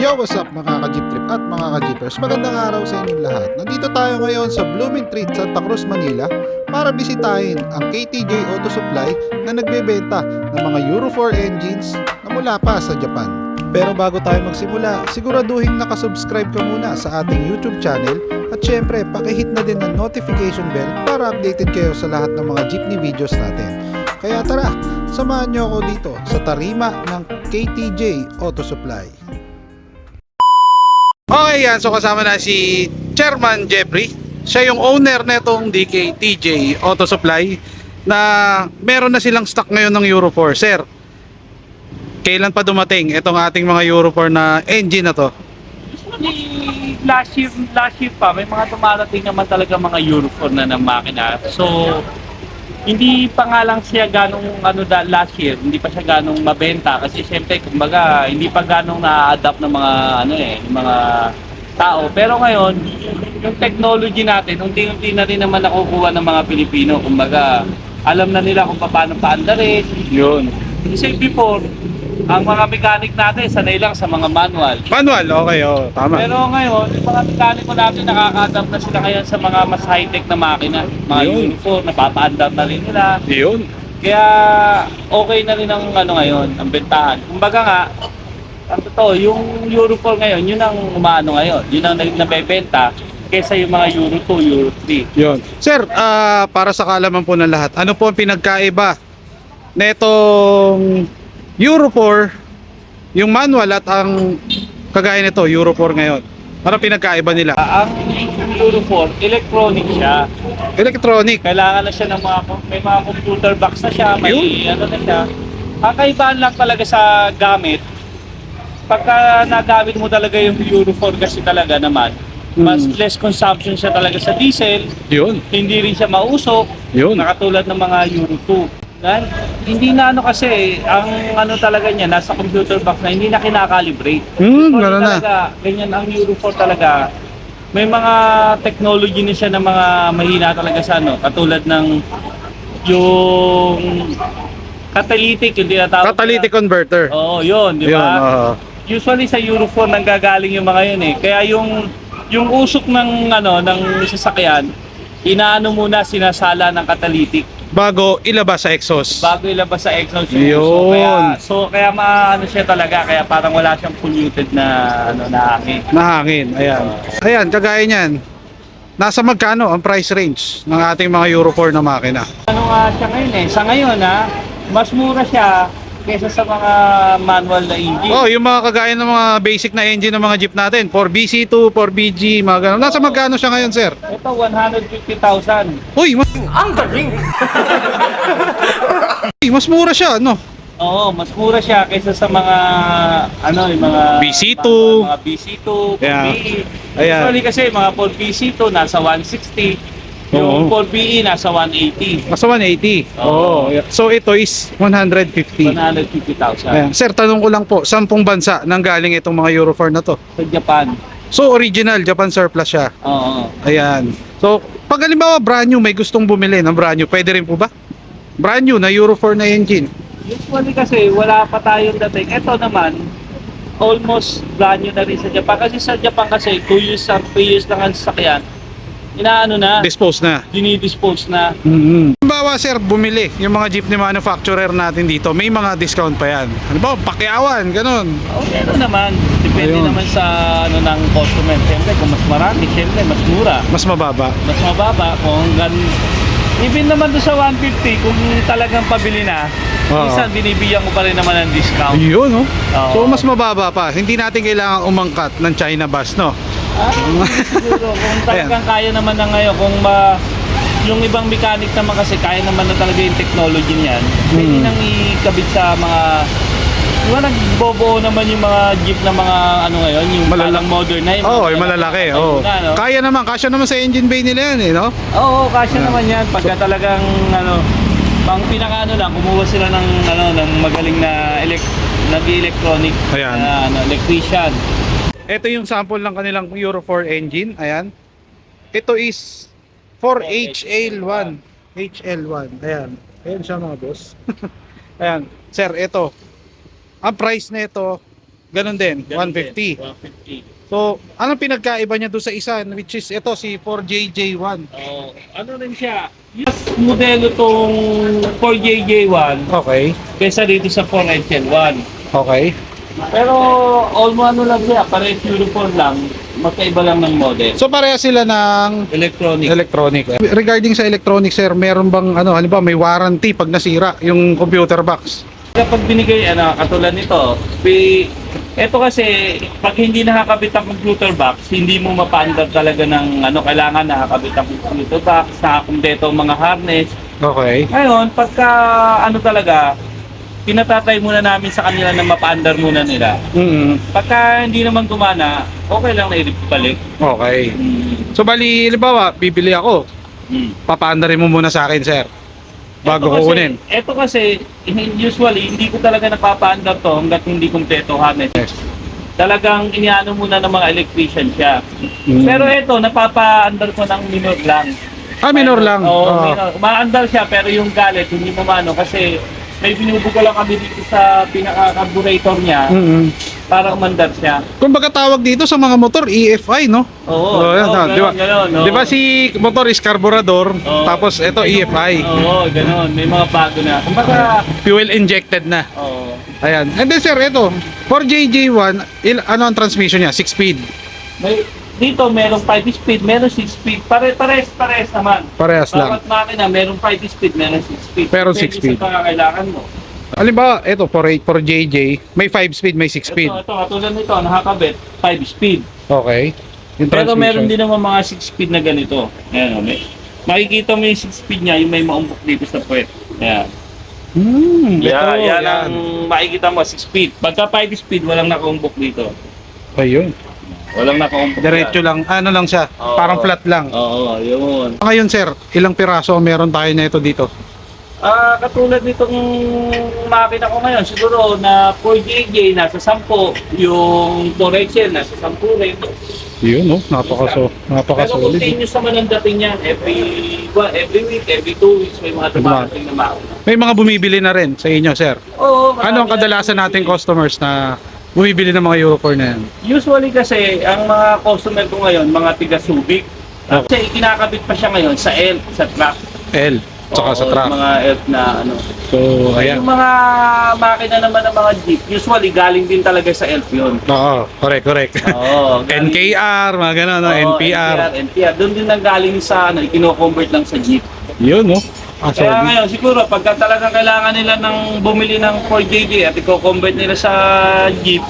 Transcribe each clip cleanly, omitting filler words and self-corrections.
Yo, what's up mga ka-jeep trip at mga ka-jeepers? Magandang araw sa inyong lahat. Nandito tayo ngayon sa Blooming Treat, Santa Cruz, Manila para bisitahin ang KTJ Auto Supply na nagbebenta ng mga Euro 4 engines na mula pa sa Japan. Pero bago tayo magsimula, siguraduhin nakasubscribe ka muna sa ating YouTube channel at syempre pakihit na din ang notification bell para updated kayo sa lahat ng mga jeepney videos natin. Kaya tara, samahan nyo ako dito sa tarima ng KTJ Auto Supply. Okay yan, so kasama na si Chairman Jeffrey. Siya yung owner netong DKTJ Auto Supply na meron na silang stock ngayon ng Euro 4. Sir, kailan pa dumating itong ating mga Euro 4 na engine na to? Usually, last year pa, may mga dumarating naman talaga mga Euro 4 na ng makina. So, hindi pa nga lang siya ganong last year, hindi pa siya ganong mabenta kasi syempre kumbaga hindi pa ganong na-adapt ng mga ng mga tao. Pero ngayon, yung technology natin, unti-unti na rin naman nakukuha ng mga Pilipino. Kumbaga, alam na nila kung paano paandarin. Yun. Kasi before, ang mga mechanic natin sanay lang sa mga manual. Manual, okay, oh, tama. Pero ngayon, yung mga mekaniko natin nakaka-adapt na sila ngayon sa mga mas high-tech na makina. Mga Yun. uniform, napapa-adapt na rin nila. Yun. Kaya okay na rin ang ngayon, ang bentahan. Kumbaga nga, ang totoo, yung Euro 4 ngayon, yun ang umaano ngayon. Yun ang nabebenta kaysa yung mga Euro 2, Euro 3. Yun. Sir, para sa kaalaman po ng lahat, ano po ang pinagkaiba netong Euro 4, yung manual at ang kagaya nito, Euro 4 ngayon? Ano pinagkaiba nila? Ang Euro 4, electronic siya. Electronic. Kailangan na siya ng may mga computer box na siya, may ano na siya. Ang kaibahan lang talaga sa gamit, pagka nagamit mo talaga yung Euro 4 kasi talaga naman, mas less consumption siya talaga sa diesel, Yun. hindi rin siya mausok, Yun. nakatulad ng mga Euro 2. Hindi na kasi, ang talaga niya, nasa computer box na hindi na kinakalibrate. Gano'n na. Talaga, ganyan ang Euro 4 talaga. May mga technology na siya na mga mahina talaga sa katulad ng yung catalytic, yung tinatawag. Catalytic converter. Oo, yun, di Yun, ba? oo. Usually sa Euro 4 nanggagaling yung mga yun eh. Kaya yung usok ng ng sasakyan, inaano muna sinasala ng catalytic Bago ilabas sa exhaust. bago ilabas sa exhaust yung Yun. usok. Kaya maano siya talaga, kaya parang wala siyang polluted na na hangin. Nahangin, ayan. Ayan, kagaya niyan. Nasa magkano ang price range ng ating mga Euro 4 na makina? Ano nga siya ngayon eh? Sa ngayon mas mura siya kaysa sa mga manual na engine. Oh, yung mga kagaya ng mga basic na engine ng mga jeep natin, 4BC2, 4BG, mga ganun. Nasa magkano siya ngayon, sir? Ito 150,000. Uy, mas mura siya, no? Oo, mas mura siya kaysa sa mga yung mga BC2. mga BC2, Yeah. 4BE. Ayan. Usually kasi mga 4BC2 nasa 160, Oo. yung 4BE nasa 180. Nasa 180. Oo. Oh. So ito is 150. 150,000 Ayan. Sir, tanong ko lang po, 10 bansa nang galing itong mga Euro 4 na to? sa Japan. So original, Japan surplus siya. Oo. Ayan. So, pag halimbawa brand new, may gustong bumili ng brand new, pwede rin po ba? Brand new na Euro 4 na engine. Usually kasi wala pa tayong dating. Ito naman almost brand new na rin sa Japan. Kasi sa Japan kasi 2 years lang ang sasakyan. Inaano na, Dispose na. dinidispose na. Halimbawa sir, bumili yung mga jeepney manufacturer natin dito, may mga discount pa yan. Halimbawa, pakyawan, ganun. Okay naman. Depende Ayun. naman sa ng customer. Siyempre kung mas marami, siyempre mas mura. Mas mababa. Mas mababa kung even naman doon sa 150 kung talagang pabili na, Oo. minsan binibigyan ko pa rin naman ng discount. Yun, no? Oo. So, mas mababa pa. Hindi natin kailangan umangkat ng China bus, no? Siguro kung talagang kaya naman na ngayon, yung ibang mechanic naman kasi kaya naman na talaga yung technology niyan, pwede nang ikabit sa mga nagbobuo naman yung mga jeep na mga ngayon, yung palang modern na Oo, yung malalaki. Oo. Kaya naman, kasya naman sa engine bay nila yan, eh, no? Oo, kasya naman yan. Pagka talagang pang pinakaano lang, kumuha sila ng magaling na nag-electronic Ayan. electrician. Ito yung sample ng kanilang Euro 4 engine. Ayan. Ito is 4HL1. HL1. Ayan. Ayan siya mga boss. Ayan. Sir, ito. Ang price nito ganun din, Ganun 150. din, 150. So, anong pinagkaiba niya doon sa isa, which is ito, si 4JJ1? Oh, ano rin siya? Mas modelo tong 4JJ1 Okay, kaysa dito sa 4HL1. okay. Pero ano lang siya, parehas uniform lang, magkaiba lang ng model. So, pareha sila ng Electronic. electronic. Regarding sa electronic, sir, meron bang, halimbawa, may warranty pag nasira yung computer box? Kapag binigay, katulad nito, eto kasi, pag hindi nakakabit ang computer box, hindi mo mapaandar talaga ng kailangan nakakabit ang computer box, nakakumpleto ang mga harness. Okay. Ngayon, pagka talaga, pinatatry muna namin sa kanila na mapaandar muna nila. Pagka hindi naman gumana, okay lang na i-balik. Okay. So, bali, halimbawa, bibili ako, papaandarin mo muna sa akin, sir, bago ko kunin. Ito kasi, usually, hindi ko talaga napapaandar to hanggat hindi kumpleto harness. Yes. Talagang iniano muna ng mga electrician siya. Mm. Pero ito, napapaandar ko ng minor lang. Minor lang. Oo, Ah. minor. Umaandar siya pero yung galit, hindi mo kasi may binubuga lang kami dito sa pinaka-carburetor niya para umandar siya. Kumbaga tawag dito sa mga motor, EFI, no? Oo, yan, oo, di ba? ganun, oo. Di ba si motor is carburetor, Oo. tapos ito EFI, Oo, gano'n. May mga bago na. Kumbaga, fuel injected na. oo. Ayan. And then sir, ito, for JJ1, ano ang transmission niya? 6 speed. Dito merong 5 speed, merong 6 speed. Pares naman. Parehas lang. Bawat makina merong 5 speed, merong 6 speed. Pero Depende 6 speed. sa pangangailangan mo. Halimbawa, ito, for JJ, may 5 speed, may 6 speed. Ito, katulad nito, nakakabit, 5 speed. Okay. Yung Pero meron transmission. din naman mga 6 speed na ganito. Ayan, makikita mo yung 6 speed niya, yung may maumbok dito sa puwet. Ayan. Yan ang makikita mo, 6 speed. Pagka 5 speed, walang nakaumbok dito. Ayun. Walang nakaumbok. Diretso lang, ano lang siya, Oo. parang flat lang. Oo, yun. Ngayon sir, ilang piraso ang meron tayo na ito dito? Katulad nitong makina ko ngayon, siguro na 4JJ nasa 10, yung 4HL nasa 10 rin. Yun, no? Pero Napaka-solid. continuous naman ang dating yan. Every week, every 2 weeks, may mga dumarating na makina. May mga bumibili na rin sa inyo, sir. Oo, Ano ang marami kadalasan na- nating customers na bumibili ng mga Euro 4 na yan? Usually kasi, ang mga customer ko ngayon, mga tiga Subic. Kasi kinakabit pa siya ngayon sa ELF, sa truck. L, tsaka sa Oo, truck. Mga ELF na ano. So, ayan. Yung mga makina naman ng mga Jeep, usually galing din talaga sa ELF yun. Oo, correct. Oo, galing- NKR, mga gano'n, no? Oo, NPR. NPR. Doon din nanggaling sa kino-convert lang sa Jeep. Yun, no? Kaya ngayon, siguro, pagka talagang kailangan nila ng bumili ng 4JJ at i-convert nila sa Jeep,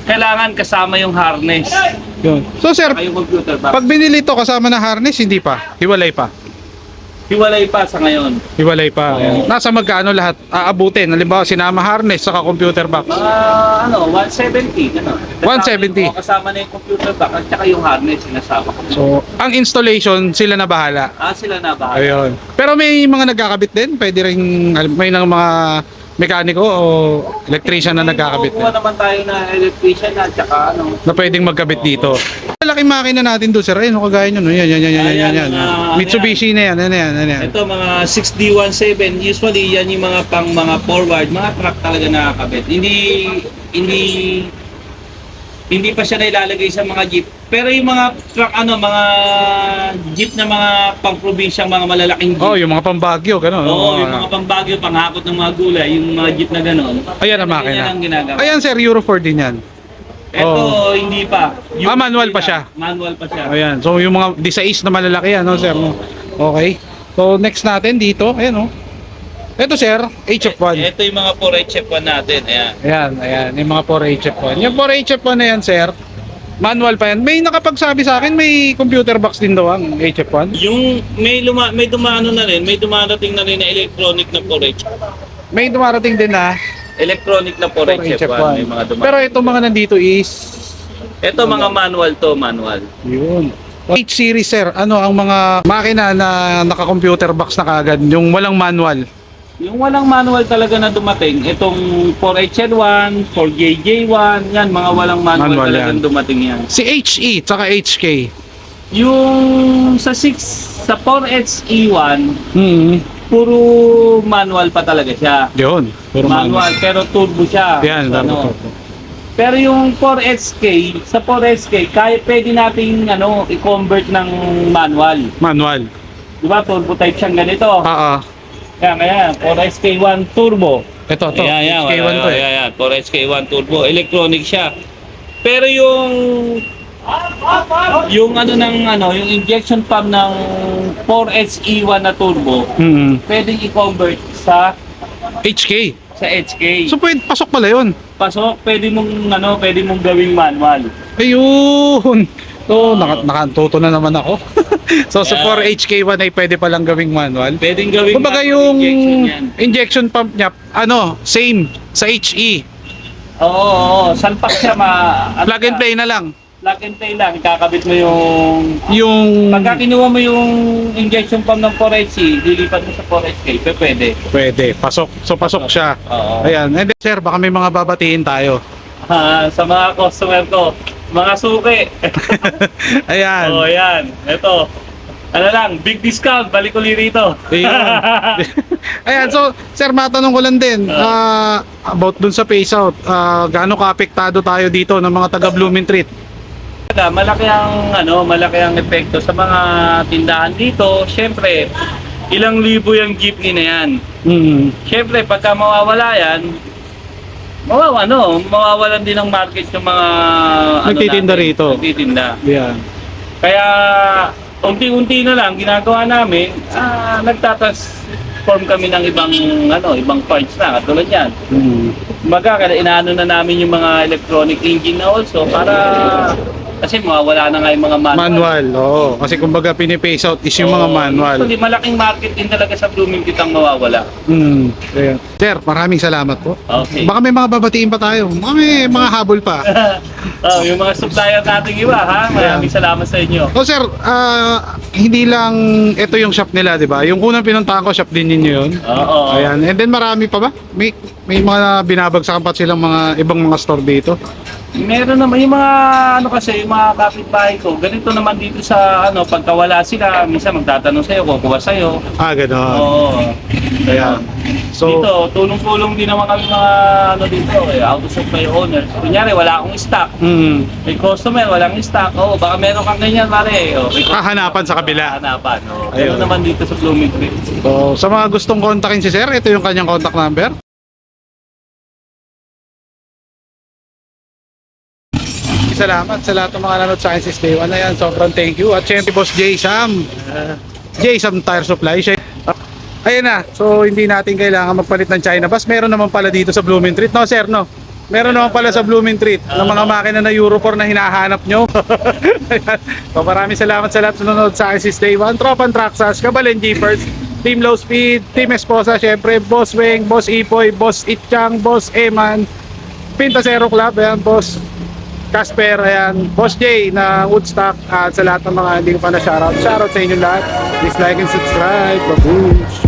kailangan kasama yung harness. Yun. So, sir, Saka yung computer box. pag binili to kasama na harness, hindi pa? Hiwalay pa? Hiwalay pa sa ngayon. Hiwalay pa. Ayan. Nasa magkano lahat aabutin? Halimbawa, sinama harness, saka computer box. Mga 170, ano. 170. Kasama na yung computer box at saka yung harness sinasama ko. So, ang installation, sila na bahala. Sila na bahala. Ayun. Pero may mga nagkakabit din? Pwede rin, may ng mga mekaniko o electrician na nagkakabit Kukuha din? naman tayo na electrician at saka Na pwedeng magkabit dito. Malaking makina natin doon, sir. Ayun, kagaya nyo. No? Yan. Ayan, Mitsubishi na yan. Yan. Ito mga 6D17, usually yan yung mga mga forward, mga truck talaga nakakabit. Hindi pa siya nailalagay sa mga jeep. Pero yung mga truck mga jeep na mga pang-probinsyang mga malalaking jeep. Oh, yung mga pambagyo, gano'n. Oo, yung mga pambagyo, panghakot ng mga gulay, yung mga jeep na gano'n. Ayan ang Ganyan makina. ang ginagawa. Ayan, sir. Euro 4 din yan. Ito, hindi pa. Manual pa siya. Manual pa siya. Ayan. So, yung mga D6 na malalaki yan, no, sir? No? Okay. So, next natin dito. Ayan, oh. Ito, sir. HF1. Ito yung mga 4HF1 natin. Ayan. Ayan. Yung mga 4HF1. Yung 4HF1 na yan, sir, manual pa yan. May nakapagsabi sa akin, may computer box din daw ang HF1. Yung may dumano na rin, may dumarating na rin na electronic na 4H. May dumarating din na Electronic na 4HF1. May mga dumarating. Pero itong mga nandito is Ito mga manual to, manual. yun. H series, sir, ano ang mga makina na naka-computer box na kagad, yung walang manual? Yung walang manual talaga na dumating, itong 4HL1, 4JJ1, yan, mga walang manual talagang yan. dumating yan. Si HE, tsaka HK. Yung sa 4HE1, puro manual pa talaga siya. Yun. Puro Manual, pero turbo siya. Yan, So, turbo. Pero yung 4SK, sa 4SK, pwede nating i-convert ng manual. Manual. Di ba? Turbo type siyang ganito. Oo. Kaya 4SK1 turbo. Ito. Ayan, HK1 to eh. Ayan, 4SK1 turbo. Electronic siya. Pero yung yung injection pump ng 4SE1 na turbo, pwedeng i-convert sa HK. HK. So pwede, pasok pala yun. Pasok, pwede mong gawing manual. Ayun. So, Oo. nakantuto na naman ako. So, sa Yeah. 4HK1 ay pwede palang gawing manual. Pwedeng gawing Kumbaga manual yung injection yan. injection pump niya, same sa HE. Oo. Salpak siya Plug and play na lang. Plug and play lang. Ikakabit mo yung... Yung Pagka kinuha mo yung injection pump ng 4HC, lilipat mo sa 4HK, pwede. pwede, pasok. So, pasok siya. Oo. Ayan. And then, sir, baka may mga babatiin tayo. Sa mga customer ko, mga suki. Ayan. Oh, yan. Ito. Big discount. Balik uli rito. Ayun. Ayan, so sir, matanong ko lang din about dun sa phase out. Gaano ka-apektado tayo dito ng mga taga Blooming Treat? Malaki ang epekto sa mga tindahan dito. Syempre, ilang libo yung jeepney na yan. Syempre, pagka mawawala yan, mawawalan din ng market yung mga Nagtitinda natin, rito. Nagtitinda. Yan. Kaya unti-unti na lang ginagawa namin, nagtatransform kami ng ibang parts na katulad yan. Kumbaga, inaano na namin yung mga electronic engine na also kasi mawawala na nga yung mga Manual, oo. Kasi kumbaga pinipace out is yung mga manual. Actually, malaking market din talaga sa Blooming Treat ang mawawala. Ayan. Sir, maraming salamat po. Okay. Baka may mga babatiin pa tayo. Baka may mga habol pa. Yung mga supplier nating iba, ha? Maraming salamat sa inyo. So sir, hindi lang ito yung shop nila, di ba? Yung unang pinuntahan ko, shop din ninyo yun. Oo. Ayan. And then marami pa ba? May mga binabagsakan pa silang mga ibang mga store dito. Meron naman yung mga yung mga kapitbahay ko. Ganito naman dito sa pagka wala sila, minsan magtatanong sa'yo, kukuha sa'yo. Ganon. Oo. Ayan. So, Dito, tulong-tulong din naman kami mga dito, auto supply owners. Kunyari, wala akong stock. May customer, walang stock. Baka meron kang ganyan, pare. Hahanapan sa kabila. Hahanapan. Ayun. Ganun naman dito sa Blooming Treat. So, sa mga gustong kontakin si sir, ito yung kanyang contact number. Salamat sa lahat ng mga nanood sa akin si Stay One. Ayan, sobrang thank you. At syempre, Boss J. Sam. J. Sam Tire Supply. Ayan na. So, hindi natin kailangan magpalit ng China bus. Meron naman pala dito sa Blooming Treat. No, sir, no? Meron naman pala sa Blooming Treat ng mga makina na Euro 4 na hinahanap nyo. Ayan. So, maraming salamat sa lahat na nanood sa akin si Stay One. Tropan Traxas, Kabalen Jeepers, Team Low Speed, Team Esposa, syempre, Boss Weng, Boss Ipoy, Boss Itchang, Boss Eman, Pintasero Club, ayan, Boss Casper, ayan, Boss J na Woodstock, at sa lahat ng mga hindi ko pa na shoutout sa inyo lahat. Please like and subscribe. Babush!